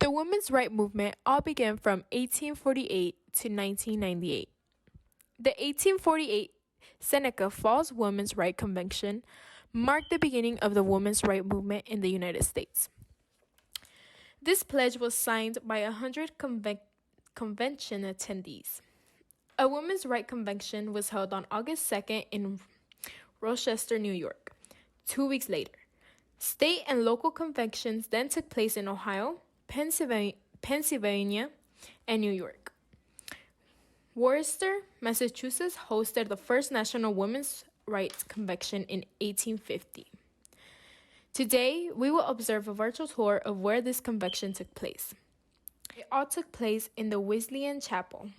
The women's rights movement all began from 1848 to 1998. The 1848 Seneca Falls Women's Rights Convention marked the beginning of the women's rights movement in the United States. This pledge was signed by 100 convention attendees. A women's rights convention was held on August 2nd in Rochester, New York. 2 weeks later, state and local conventions then took place in Ohio, Pennsylvania, and New York. Worcester, Massachusetts hosted the first National Women's Rights Convention in 1850. Today, we will observe a virtual tour of where this convention took place. It all took place in the Wesleyan Chapel.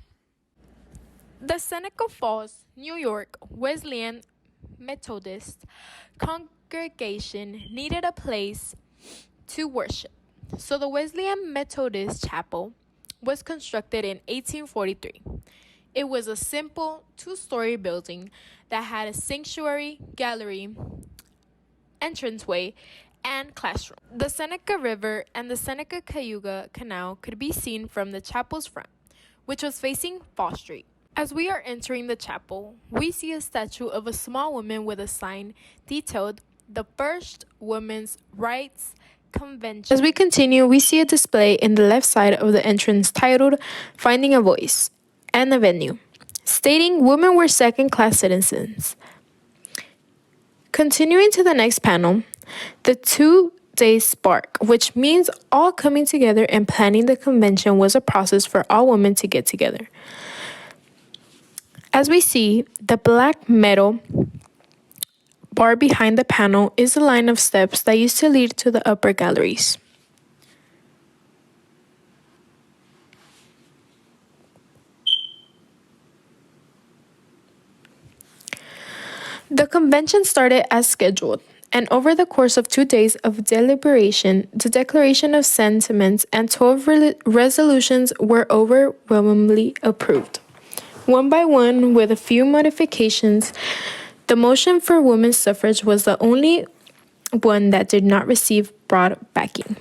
The Seneca Falls, New York Wesleyan Methodist congregation needed a place to worship, so the Wesleyan Methodist Chapel was constructed in 1843. It was a simple two-story building that had a sanctuary, gallery, entranceway, and classroom. The Seneca River and the Seneca Cayuga Canal could be seen from the chapel's front, which was facing Fall Street. As we are entering the chapel, we see a statue of a small woman with a sign detailed the First Women's Rights Convention. As we continue, we see a display in the left side of the entrance titled Finding a Voice and a venue, stating women were second-class citizens. Continuing to the next panel, the 2-day spark, which means all coming together and planning the convention, was a process for all women to get together. As we see, the black metal bar behind the panel is a line of steps that used to lead to the upper galleries. The convention started as scheduled, and over the course of 2 days of deliberation, the declaration of sentiments and 12 resolutions were overwhelmingly approved. One by one, with a few modifications, the motion for women's suffrage was the only one that did not receive broad backing.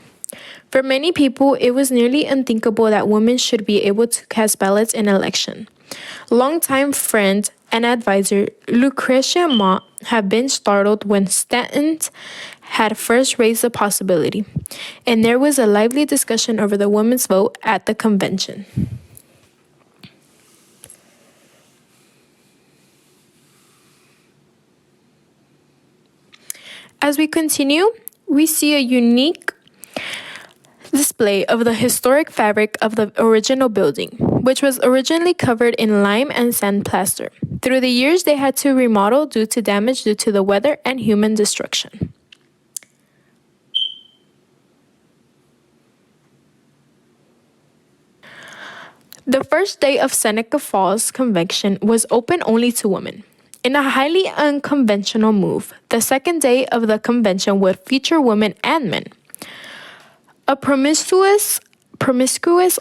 For many people, it was nearly unthinkable that women should be able to cast ballots in an election. Longtime friend and advisor Lucretia Mott had been startled when Stanton had first raised the possibility, and there was a lively discussion over the women's vote at the convention. As we continue, we see a unique display of the historic fabric of the original building, which was originally covered in lime and sand plaster. Through the years, they had to remodel due to damage due to the weather and human destruction. The first day of Seneca Falls Convention was open only to women. In a highly unconventional move, the second day of the convention would feature women and men. A promiscuous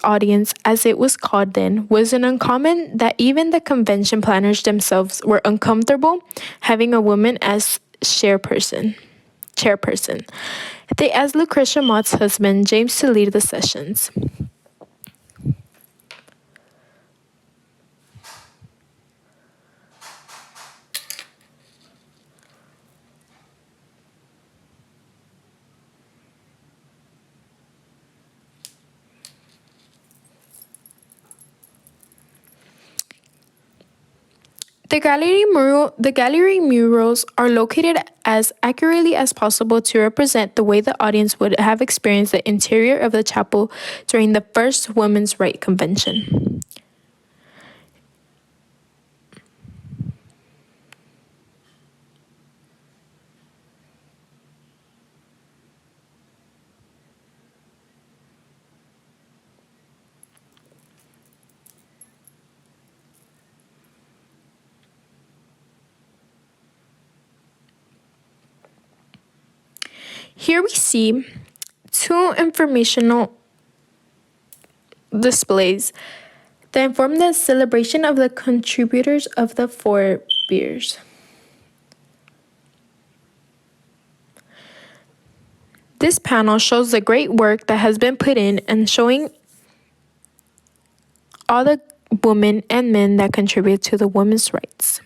audience, as it was called then, was an uncommon that even the convention planners themselves were uncomfortable having a woman as chairperson. They asked Lucretia Mott's husband, James, to lead the sessions. The gallery murals are located as accurately as possible to represent the way the audience would have experienced the interior of the chapel during the first Women's Rights Convention. Here we see two informational displays that inform the celebration of the contributors of the forebears. This panel shows the great work that has been put in and showing all the women and men that contribute to the women's rights.